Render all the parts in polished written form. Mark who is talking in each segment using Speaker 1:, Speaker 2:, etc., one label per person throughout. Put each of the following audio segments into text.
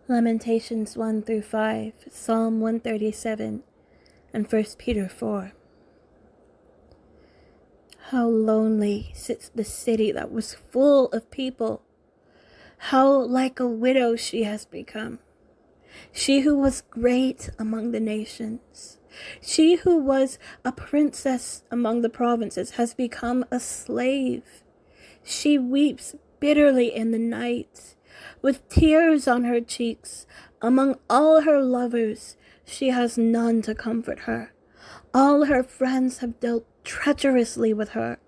Speaker 1: Lamentations 1 through 5, Psalm 137, and 1 Peter 4. How lonely sits the city that was full of people. How like a widow she has become. She who was great among the nations. She who was a princess among the provinces has become a slave. She weeps bitterly in the night, with tears on her cheeks. Among all her lovers, she has none to comfort her. All her friends have dealt treacherously with her.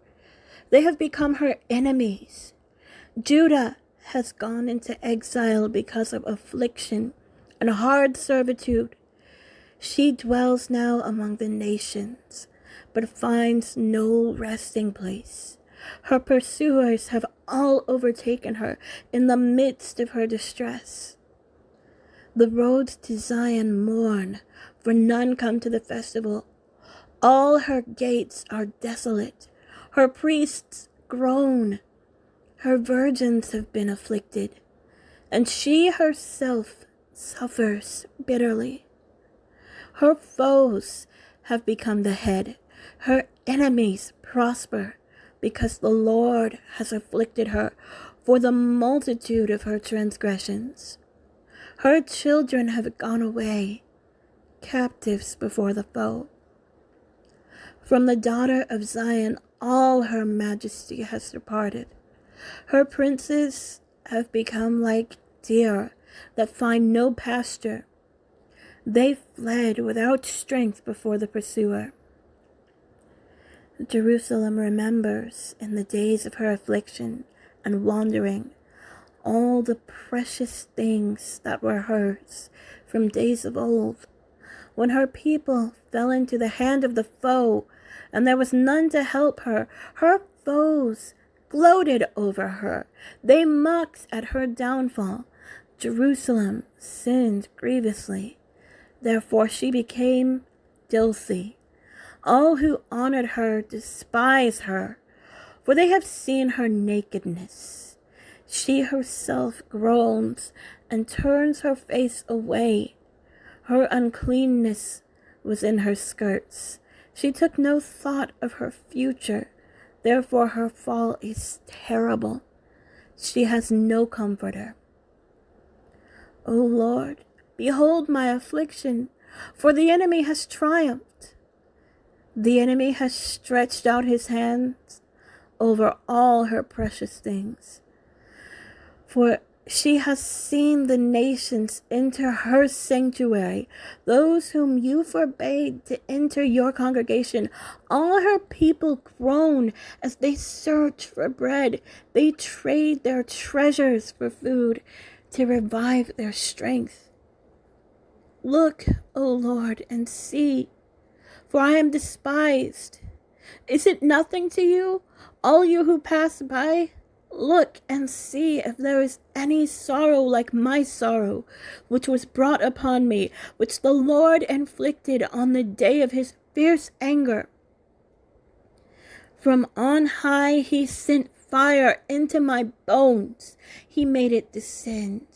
Speaker 1: They have become her enemies. Judah has gone into exile because of affliction and hard servitude. She dwells now among the nations, but finds no resting place. Her pursuers have all overtaken her in the midst of her distress. The roads to Zion mourn, for none come to the festival. All her gates are desolate. Her priests groan. Her virgins have been afflicted, and she herself suffers bitterly. Her foes have become the head. Her enemies prosper, because the Lord has afflicted her for the multitude of her transgressions. Her children have gone away, captives before the foe. From the daughter of Zion, all her majesty has departed. Her princes have become like deer that find no pasture. They fled without strength before the pursuer. Jerusalem remembers in the days of her affliction and wandering all the precious things that were hers from days of old, when her people fell into the hand of the foe and there was none to help her. Her foes gloated over her. They mocked at her downfall. Jerusalem sinned grievously. Therefore she became filthy. All who honored her despise her, for they have seen her nakedness. She herself groans and turns her face away. Her uncleanness was in her skirts. She took no thought of her future. Therefore her fall is terrible. She has no comforter. O Lord, behold my affliction, for the enemy has triumphed. The enemy has stretched out his hands over all her precious things. For she has seen the nations enter her sanctuary, those whom you forbade to enter your congregation. All her people groan as they search for bread. They trade their treasures for food to revive their strength. Look, O Lord, and see, for I am despised. Is it nothing to you, all you who pass by? Look and see if there is any sorrow like my sorrow, which was brought upon me, which the Lord inflicted on the day of his fierce anger. From on high he sent fire into my bones. He made it descend.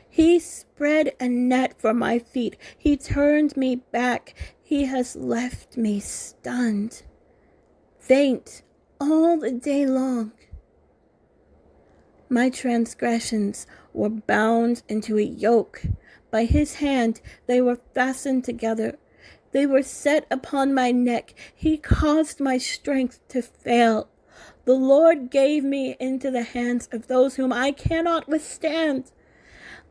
Speaker 1: He spread a net for my feet. He turned me back. He has left me stunned, faint all the day long. My transgressions were bound into a yoke. By his hand they were fastened together. They were set upon my neck. He caused my strength to fail. The Lord gave me into the hands of those whom I cannot withstand.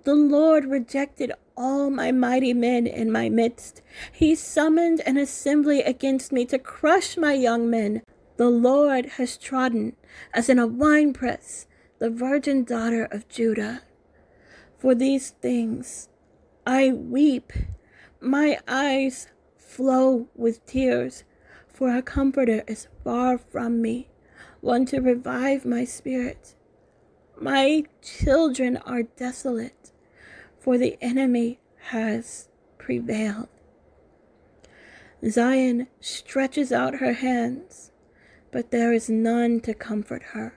Speaker 1: The Lord rejected all my mighty men in my midst. He summoned an assembly against me to crush my young men. The Lord has trodden, as in a winepress, the virgin daughter of Judah. For these things I weep. My eyes flow with tears, for a comforter is far from me, one to revive my spirit. My children are desolate, for the enemy has prevailed. Zion stretches out her hands, but there is none to comfort her.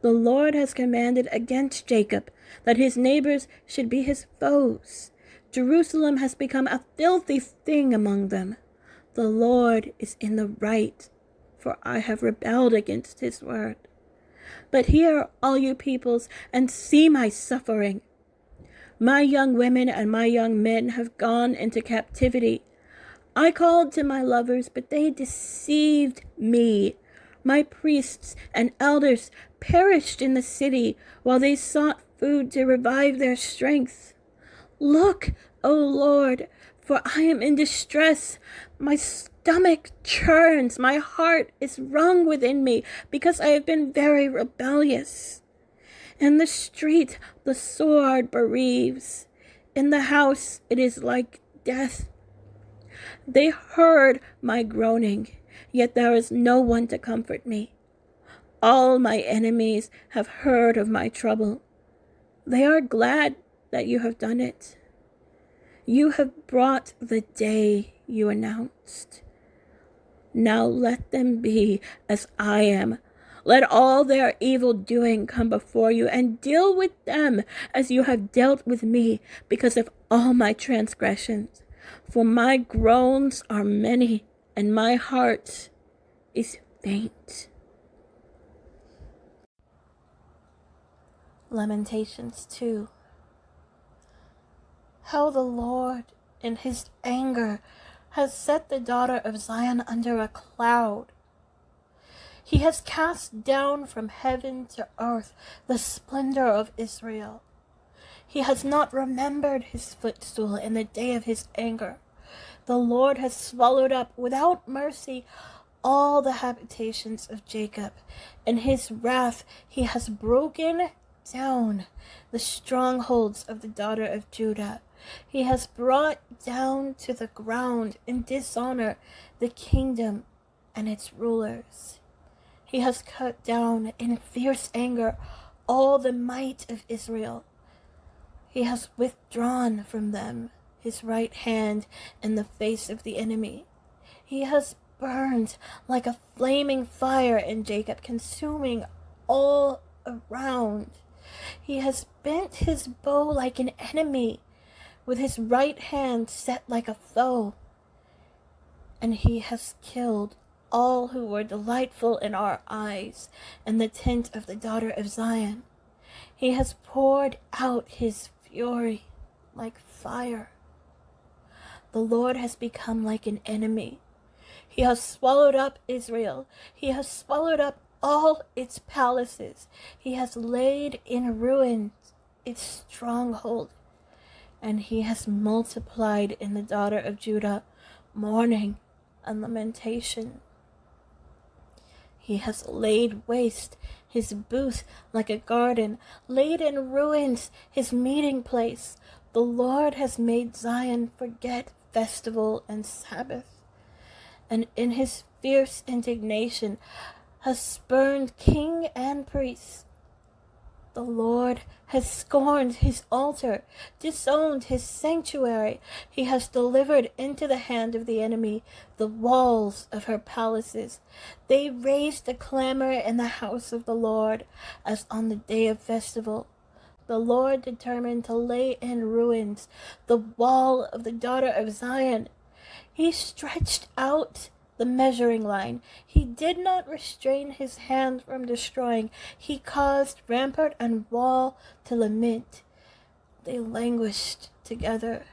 Speaker 1: The Lord has commanded against Jacob that his neighbors should be his foes. Jerusalem has become a filthy thing among them. The Lord is in the right, for I have rebelled against his word. But hear, all you peoples, and see my suffering. My young women and my young men have gone into captivity. I called to my lovers, but they deceived me. My priests and elders perished in the city while they sought food to revive their strength. Look, O Lord, for I am in distress. My stomach churns, my heart is wrung within me, because I have been very rebellious. In the street the sword bereaves. In the house it is like death. They heard my groaning, yet there is no one to comfort me. All my enemies have heard of my trouble. They are glad that you have done it. You have brought the day you announced. Now let them be as I am. Let all their evil doing come before you, and deal with them as you have dealt with me, because of all my transgressions. For my groans are many, and my heart is faint. Lamentations 2. How the Lord, in his anger, has set the daughter of Zion under a cloud. He has cast down from heaven to earth the splendor of Israel. He has not remembered his footstool in the day of his anger. The Lord has swallowed up without mercy all the habitations of Jacob. In his wrath he has broken down the strongholds of the daughter of Judah. He has brought down to the ground in dishonor the kingdom and its rulers. He has cut down in fierce anger all the might of Israel. He has withdrawn from them his right hand in the face of the enemy. He has burned like a flaming fire in Jacob, consuming all around. He has bent his bow like an enemy, with his right hand set like a foe. And he has killed all who were delightful in our eyes in the tent of the daughter of Zion. He has poured out his fury like fire. The Lord has become like an enemy. He has swallowed up Israel. He has swallowed up all its palaces. He has laid in ruins its stronghold. And he has multiplied in the daughter of Judah mourning and lamentation. He has laid waste his booth like a garden, laid in ruins his meeting place. The Lord has made Zion forget festival and Sabbath, and in his fierce indignation has spurned king and priest. The Lord has scorned his altar, disowned his sanctuary. He has delivered into the hand of the enemy the walls of her palaces. They raised a clamor in the house of the Lord, as on the day of festival. The Lord determined to lay in ruins the wall of the daughter of Zion. He stretched out the measuring line. He did not restrain his hand from destroying. He caused rampart and wall to lament. They languished together.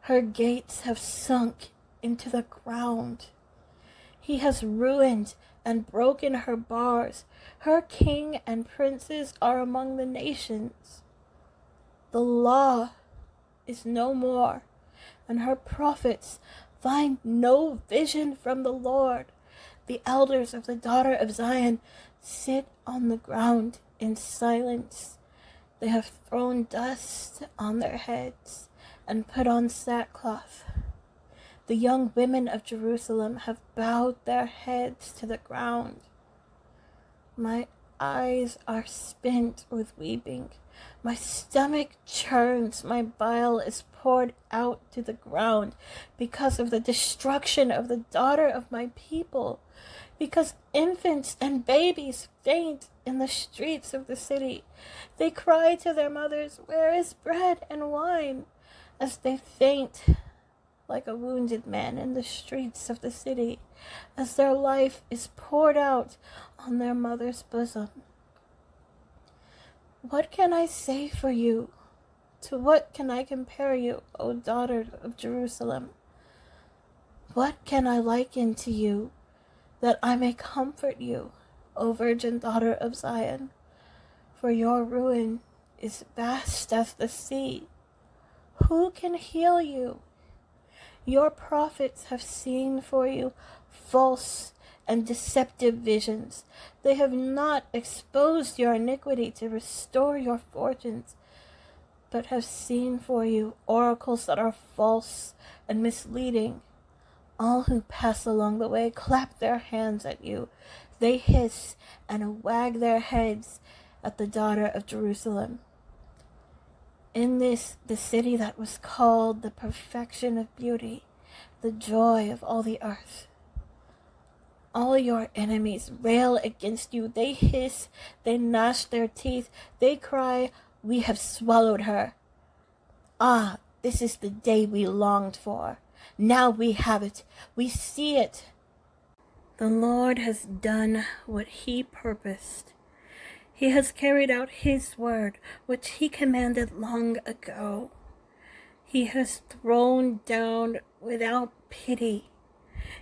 Speaker 1: Her gates have sunk into the ground. He has ruined and broken her bars. Her king and princes are among the nations. The law is no more, and her prophets find no vision from the Lord. The elders of the daughter of Zion sit on the ground in silence. They have thrown dust on their heads and put on sackcloth. The young women of Jerusalem have bowed their heads to the ground. My eyes are spent with weeping. My stomach churns. My bile is poured out to the ground because of the destruction of the daughter of my people. because infants and babies faint in the streets of the city. They cry to their mothers, "Where is bread and wine?" as they faint like a wounded man in the streets of the city, as their life is poured out on their mother's bosom. What can I say for you? To what can I compare you, O daughter of Jerusalem? What can I liken to you, that I may comfort you, O virgin daughter of Zion? For your ruin is vast as the sea. Who can heal you? Your prophets have seen for you false and deceptive visions. They have not exposed your iniquity to restore your fortunes, but have seen for you oracles that are false and misleading. All who pass along the way clap their hands at you. They hiss and wag their heads at the daughter of Jerusalem. In this, the city that was called the perfection of beauty, the joy of all the earth. All your enemies rail against you. They hiss, they gnash their teeth, they cry, "We have swallowed her." Ah, this is the day we longed for. Now we have it. We see it. The Lord has done what he purposed. He has carried out his word, which he commanded long ago. He has thrown down without pity.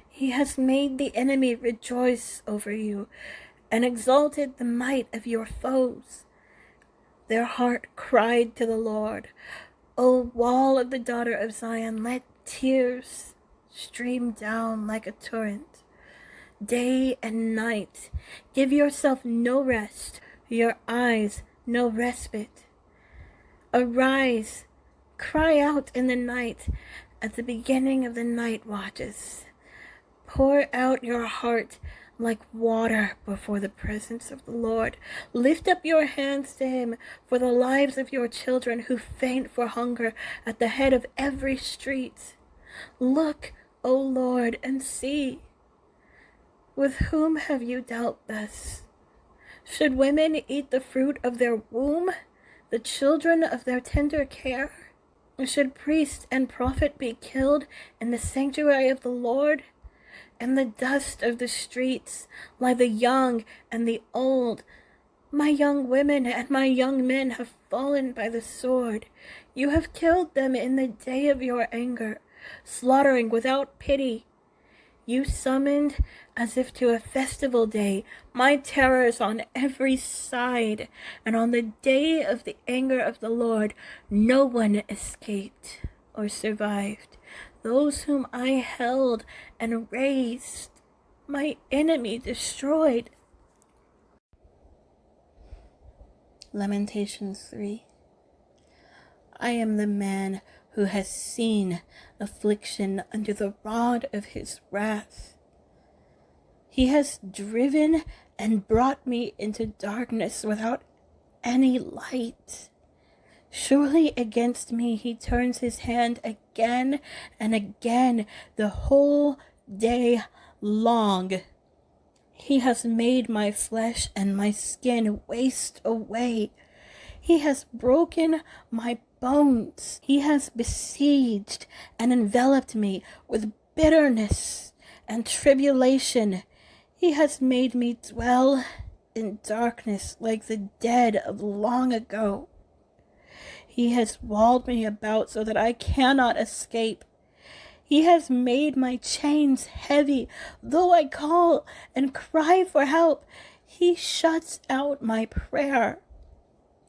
Speaker 1: He has made the enemy rejoice over you and exalted the might of your foes. Their heart cried to the Lord, "O wall of the daughter of Zion, let tears stream down like a torrent. Day and night, give yourself no rest, your eyes no respite. Arise, cry out in the night, at the beginning of the night watches. Pour out your heart like water before the presence of the Lord. Lift up your hands to him for the lives of your children who faint for hunger at the head of every street. Look, O Lord, and see. With whom have you dealt thus? Should women eat the fruit of their womb, the children of their tender care? Should priest and prophet be killed in the sanctuary of the Lord? In the dust of the streets lie the young and the old. My young women and my young men have fallen by the sword. You have killed them in the day of your anger, slaughtering without pity. You summoned, as if to a festival day, my terrors on every side, and on the day of the anger of the Lord, no one escaped or survived. Those whom I held and raised, my enemy destroyed. Lamentations 3. I am the man who has seen affliction under the rod of his wrath. He has driven and brought me into darkness without any light. Surely against me he turns his hand again and again the whole day long. He has made my flesh and my skin waste away. He has broken my bones. He has besieged and enveloped me with bitterness and tribulation. He has made me dwell in darkness like the dead of long ago. He has walled me about so that I cannot escape. He has made my chains heavy. Though I call and cry for help, he shuts out my prayer.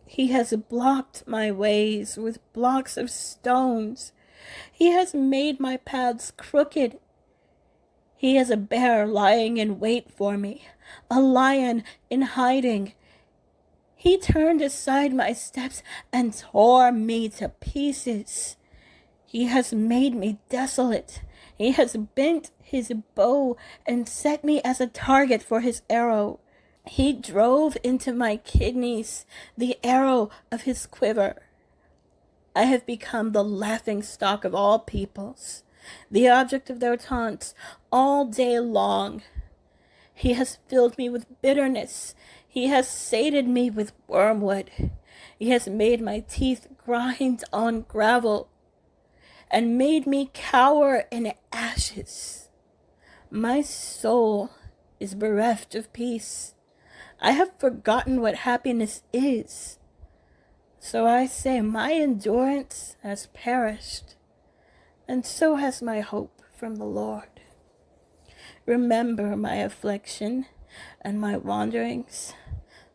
Speaker 1: He has blocked my ways with blocks of stones. He has made my paths crooked. He is a bear lying in wait for me, a lion in hiding. He turned aside my steps and tore me to pieces. He has made me desolate. He has bent his bow and set me as a target for his arrow. He drove into my kidneys the arrow of his quiver. I have become the laughing stock of all peoples, the object of their taunts all day long. He has filled me with bitterness. He has sated me with wormwood. He has made my teeth grind on gravel and made me cower in ashes. My soul is bereft of peace. I have forgotten what happiness is. So I say, my endurance has perished, and so has my hope from the Lord. Remember my affliction and my wanderings,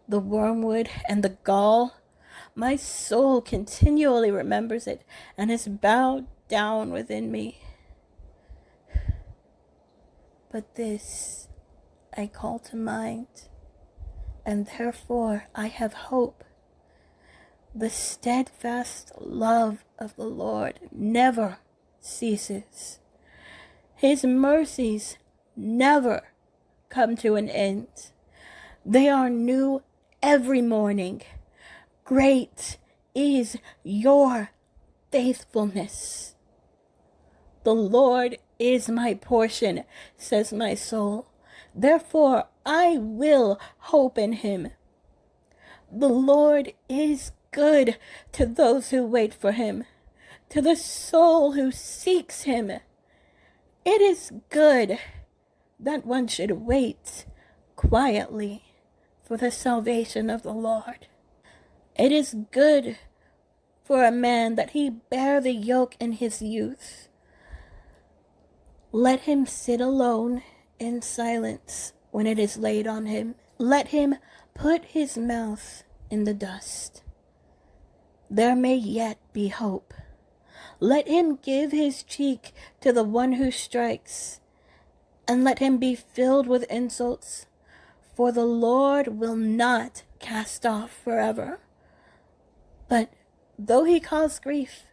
Speaker 1: the wormwood and the gall. My soul continually remembers it and is bowed down within me. But this I call to mind, and therefore I have hope. The steadfast love of the Lord never ceases. His mercies never come to an end. They are new every morning. Great is your faithfulness. The Lord is my portion, says my soul. Therefore I will hope in him. The Lord is good to those who wait for him, to the soul who seeks him. It is good that one should wait quietly for the salvation of the Lord. It is good for a man that he bear the yoke in his youth. Let him sit alone in silence when it is laid on him. Let him put his mouth in the dust. There may yet be hope. Let him give his cheek to the one who strikes, and let him be filled with insults, for the Lord will not cast off forever. But though he cause grief,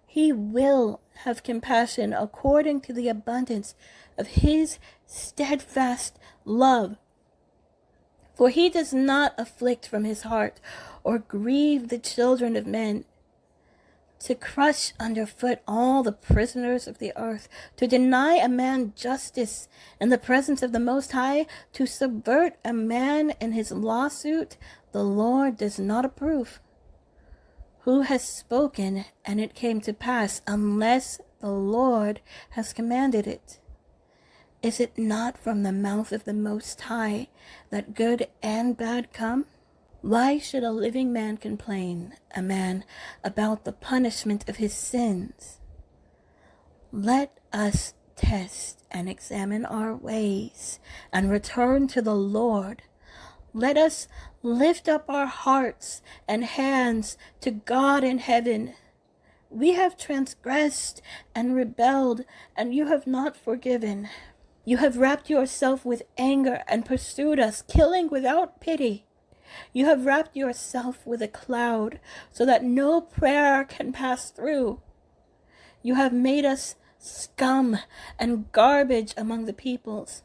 Speaker 1: he will have compassion according to the abundance of his steadfast love. For he does not afflict from his heart or grieve the children of men, to crush underfoot all the prisoners of the earth, to deny a man justice in the presence of the Most High, to subvert a man in his lawsuit, the Lord does not approve. Who has spoken, and it came to pass, unless the Lord has commanded it? Is it not from the mouth of the Most High that good and bad come? Why should a living man complain, a man, about the punishment of his sins? Let us test and examine our ways and return to the Lord. Let us lift up our hearts and hands to God in heaven. We have transgressed and rebelled, and you have not forgiven. You have wrapped yourself with anger and pursued us, killing without pity. You have wrapped yourself with a cloud, so that no prayer can pass through. You have made us scum and garbage among the peoples.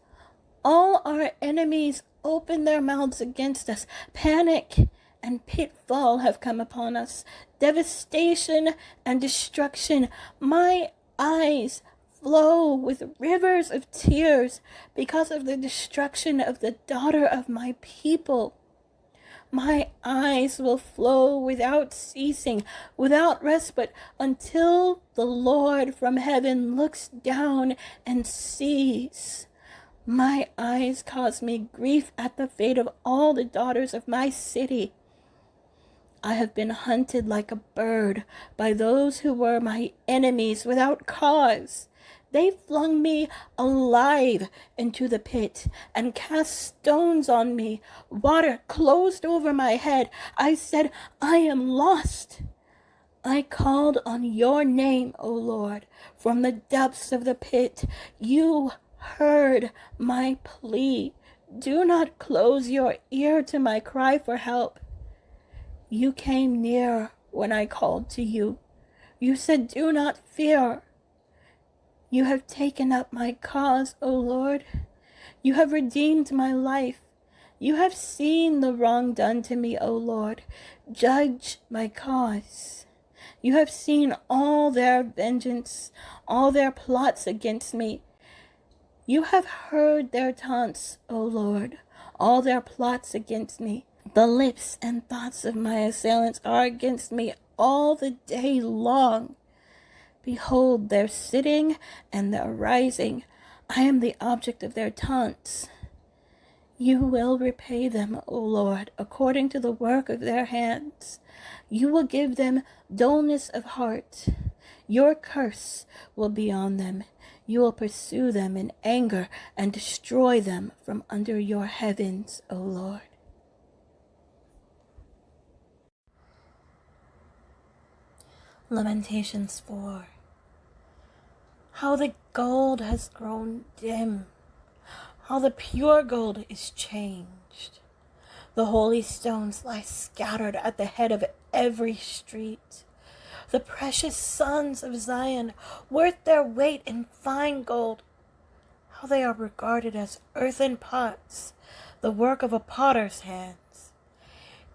Speaker 1: All our enemies open their mouths against us. Panic and pitfall have come upon us. Devastation and destruction. My eyes flow with rivers of tears because of the destruction of the daughter of my people. My eyes will flow without ceasing, without respite, until the Lord from heaven looks down and sees. My eyes cause me grief at the fate of all the daughters of my city. I have been hunted like a bird by those who were my enemies without cause. They flung me alive into the pit and cast stones on me. Water closed over my head. I said, I am lost. I called on your name, O Lord, from the depths of the pit. You heard my plea. Do not close your ear to my cry for help. You came near when I called to you. You said, do not fear. You have taken up my cause, O Lord. You have redeemed my life. You have seen the wrong done to me, O Lord. Judge my cause. You have seen all their vengeance, all their plots against me. You have heard their taunts, O Lord, all their plots against me. The lips and thoughts of my assailants are against me all the day long. Behold their sitting and their rising. I am the object of their taunts. You will repay them, O Lord, according to the work of their hands. You will give them dullness of heart. Your curse will be on them. You will pursue them in anger and destroy them from under your heavens, O Lord. Lamentations 4. How the gold has grown dim. How the pure gold is changed. The holy stones lie scattered at the head of every street. The precious sons of Zion, worth their weight in fine gold. How they are regarded as earthen pots, the work of a potter's hands.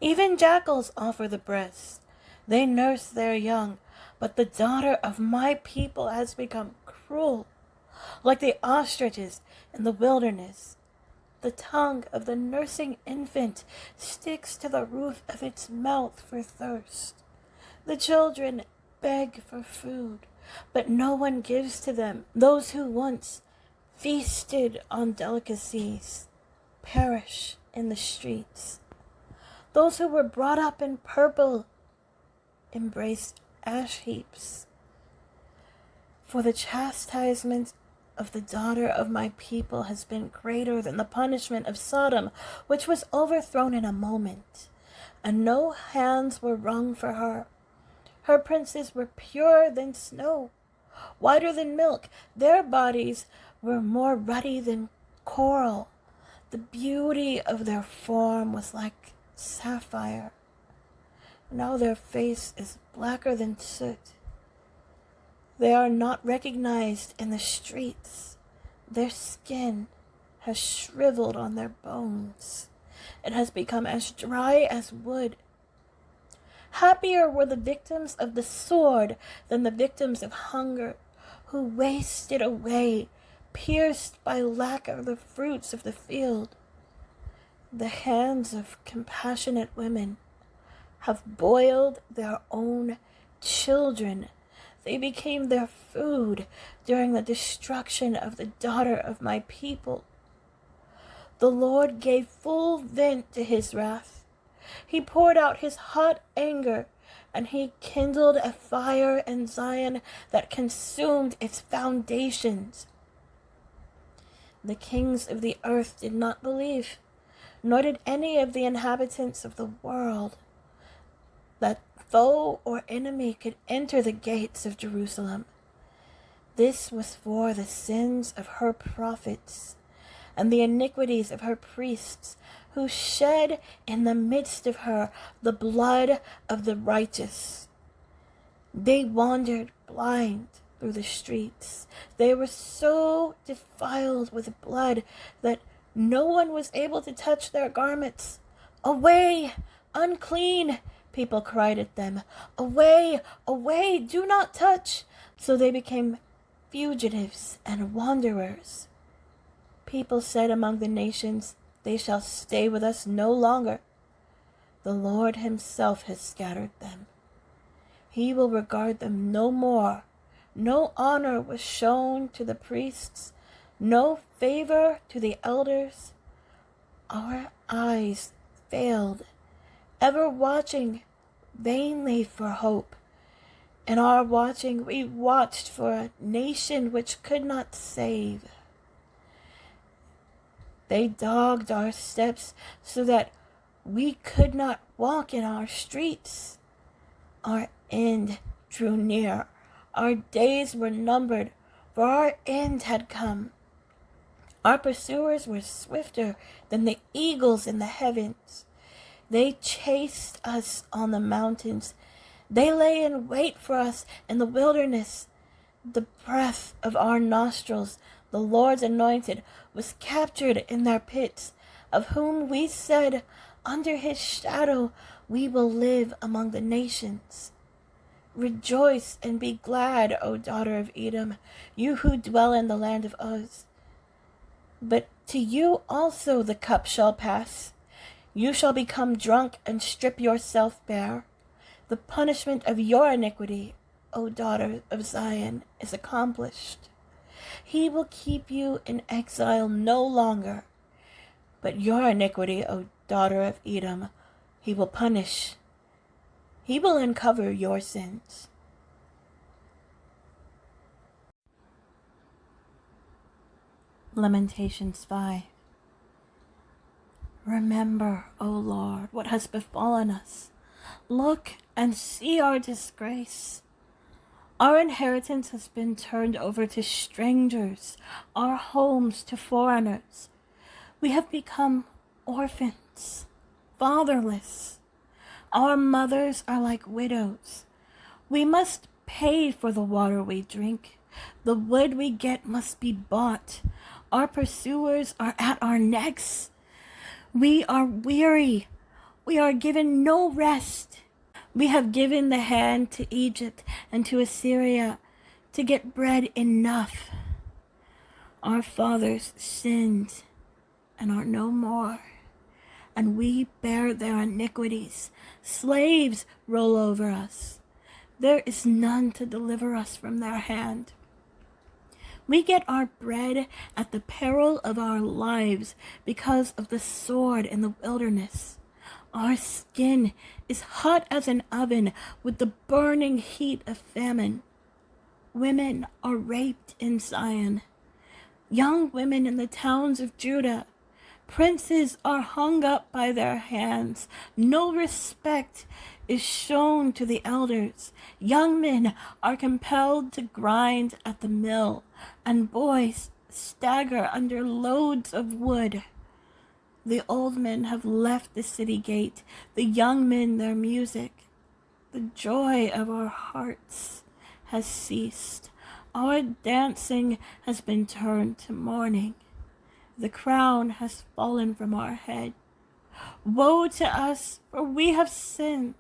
Speaker 1: Even jackals offer the breast. They nurse their young, but the daughter of my people has become cruel. Like the ostriches in the wilderness, the tongue of the nursing infant sticks to the roof of its mouth for thirst. The children beg for food, but no one gives to them. Those who once feasted on delicacies perish in the streets. Those who were brought up in purple embrace ash heaps. For the chastisement of the daughter of my people has been greater than the punishment of Sodom, which was overthrown in a moment, and no hands were wrung for her. Her princes were purer than snow, whiter than milk. Their bodies were more ruddy than coral. The beauty of their form was like sapphire. Now their face is blacker than soot. They are not recognized in the streets. Their skin has shriveled on their bones. It has become as dry as wood. Happier were the victims of the sword than the victims of hunger, who wasted away, pierced by lack of the fruits of the field. The hands of compassionate women have boiled their own children. They became their food during the destruction of the daughter of my people. The Lord gave full vent to his wrath. He poured out his hot anger, and he kindled a fire in Zion that consumed its foundations. The kings of the earth did not believe, nor did any of the inhabitants of the world, that foe or enemy could enter the gates of Jerusalem. This was for the sins of her prophets and the iniquities of her priests, who shed in the midst of her the blood of the righteous. They wandered blind through the streets. They were so defiled with blood that no one was able to touch their garments. "Away, unclean!" people cried at them. "Away, away, do not touch!" So they became fugitives and wanderers. People said among the nations, "They shall stay with us no longer." The Lord himself has scattered them. He will regard them no more. No honor was shown to the priests, no favor to the elders. Our eyes failed, ever watching vainly for hope. In our watching, we watched for a nation which could not save. They dogged our steps so that we could not walk in our streets. Our end drew near. Our days were numbered, for our end had come. Our pursuers were swifter than the eagles in the heavens. They chased us on the mountains. They lay in wait for us in the wilderness. The breath of our nostrils, the Lord's anointed, was captured in their pits, of whom we said, "Under his shadow we will live among the nations." Rejoice and be glad, O daughter of Edom, you who dwell in the land of Uz. But to you also the cup shall pass. You shall become drunk and strip yourself bare. The punishment of your iniquity, O daughter of Zion, is accomplished. He will keep you in exile no longer. But your iniquity, O daughter of Edom, he will punish. He will uncover your sins. Lamentations 5. Remember, O Lord, what has befallen us. Look and see our disgrace. Our inheritance has been turned over to strangers, our homes to foreigners. We have become orphans, fatherless. Our mothers are like widows. We must pay for the water we drink. The wood we get must be bought. Our pursuers are at our necks. We are weary. We are given no rest. We have given the hand to Egypt and to Assyria to get bread enough. Our fathers sinned and are no more, and we bear their iniquities. Slaves roll over us. There is none to deliver us from their hand. We get our bread at the peril of our lives because of the sword in the wilderness. Our skin is hot as an oven with the burning heat of famine. Women are raped in Zion. Young women in the towns of Judah. Princes are hung up by their hands. No respect is shown to the elders. Young men are compelled to grind at the mill, and boys stagger under loads of wood. The old men have left the city gate, the young men their music. The joy of our hearts has ceased. Our dancing has been turned to mourning. The crown has fallen from our head. Woe to us, for we have sinned.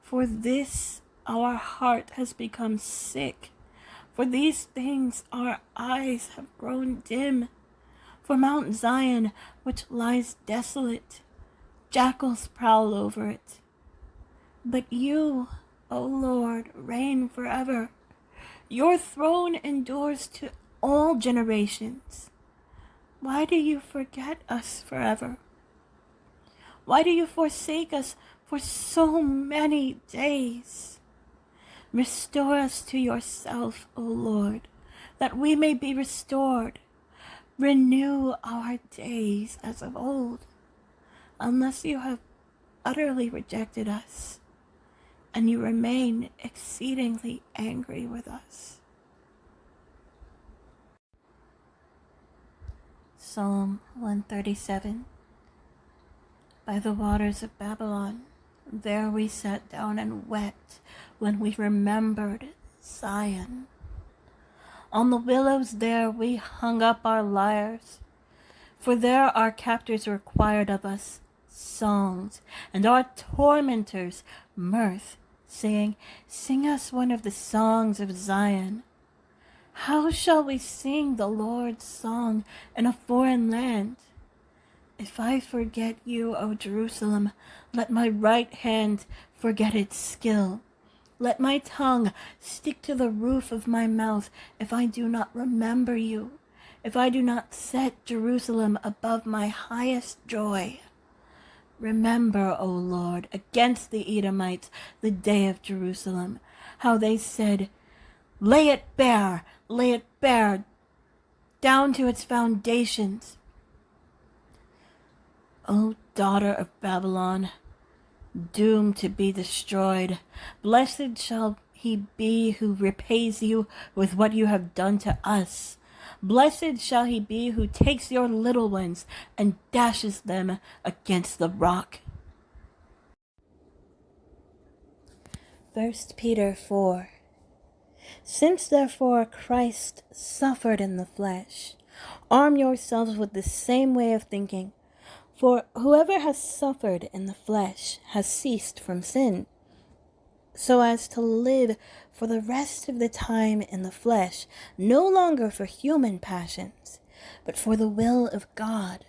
Speaker 1: For this our heart has become sick. For these things our eyes have grown dim. For Mount Zion, which lies desolate, jackals prowl over it. But you, O Lord, reign forever. Your throne endures to all generations. Why do you forget us forever? Why do you forsake us for so many days? Restore us to yourself, O Lord, that we may be restored. Renew our days as of old, unless you have utterly rejected us, and you remain exceedingly angry with us. Psalm 137. By the waters of Babylon, there we sat down and wept when we remembered Zion. On the willows there we hung up our lyres, for there our captors required of us songs, and our tormentors mirth, saying, Sing us one of the songs of Zion. How shall we sing the Lord's song in a foreign land? If I forget you, O Jerusalem, let my right hand forget its skill. Let my tongue stick to the roof of my mouth if I do not remember you, if I do not set Jerusalem above my highest joy. Remember, O Lord, against the Edomites the day of Jerusalem, how they said, lay it bare, down to its foundations. O daughter of Babylon, doomed to be destroyed, blessed shall he be who repays you with what you have done to us. Blessed shall he be who takes your little ones and dashes them against the rock. 1 Peter 4. Since therefore Christ suffered in the flesh, arm yourselves with the same way of thinking. For whoever has suffered in the flesh has ceased from sin, so as to live for the rest of the time in the flesh, no longer for human passions, but for the will of God.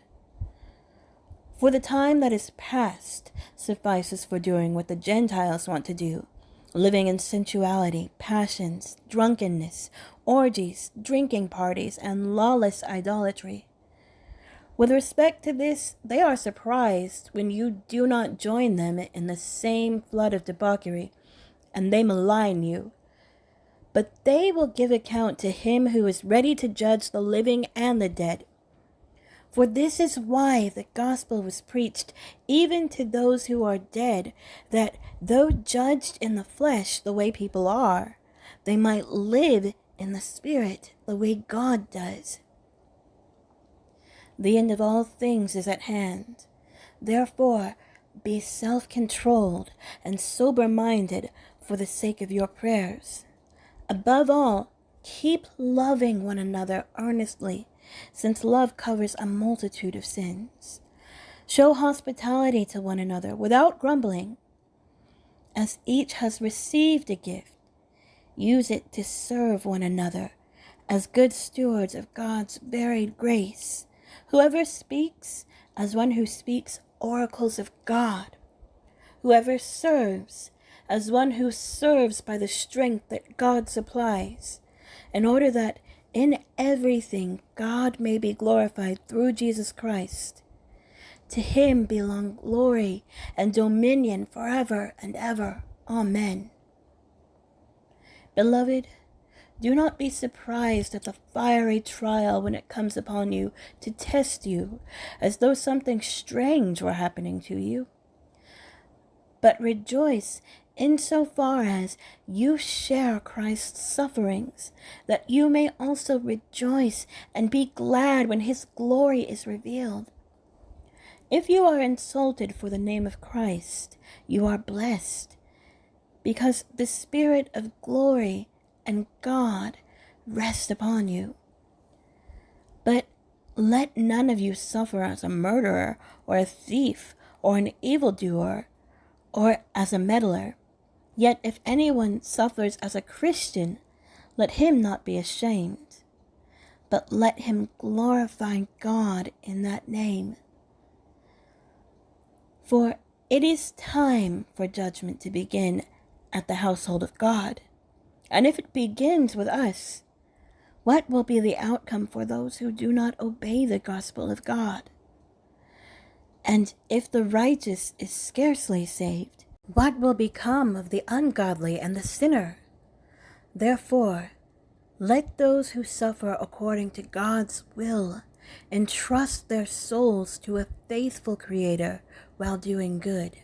Speaker 1: For the time that is past suffices for doing what the Gentiles want to do, living in sensuality, passions, drunkenness, orgies, drinking parties, and lawless idolatry. With respect to this, they are surprised when you do not join them in the same flood of debauchery, and they malign you. But they will give account to him who is ready to judge the living and the dead. For this is why the gospel was preached even to those who are dead, that though judged in the flesh the way people are, they might live in the spirit the way God does. The end of all things is at hand. Therefore, be self-controlled and sober-minded for the sake of your prayers. Above all, keep loving one another earnestly, since love covers a multitude of sins. Show hospitality to one another without grumbling. As each has received a gift, use it to serve one another as good stewards of God's varied grace. Whoever speaks, as one who speaks oracles of God. Whoever serves, as one who serves by the strength that God supplies, in order that in everything God may be glorified through Jesus Christ. To him belong glory and dominion forever and ever. Amen. Beloved, do not be surprised at the fiery trial when it comes upon you to test you, as though something strange were happening to you. But rejoice insofar as you share Christ's sufferings, that you may also rejoice and be glad when his glory is revealed. If you are insulted for the name of Christ, you are blessed, because the Spirit of glory and God rest upon you. But let none of you suffer as a murderer, or a thief, or an evildoer, or as a meddler. Yet if anyone suffers as a Christian, let him not be ashamed, but let him glorify God in that name. For it is time for judgment to begin at the household of God. And if it begins with us, what will be the outcome for those who do not obey the gospel of God? And if the righteous is scarcely saved, what will become of the ungodly and the sinner? Therefore, let those who suffer according to God's will entrust their souls to a faithful Creator while doing good.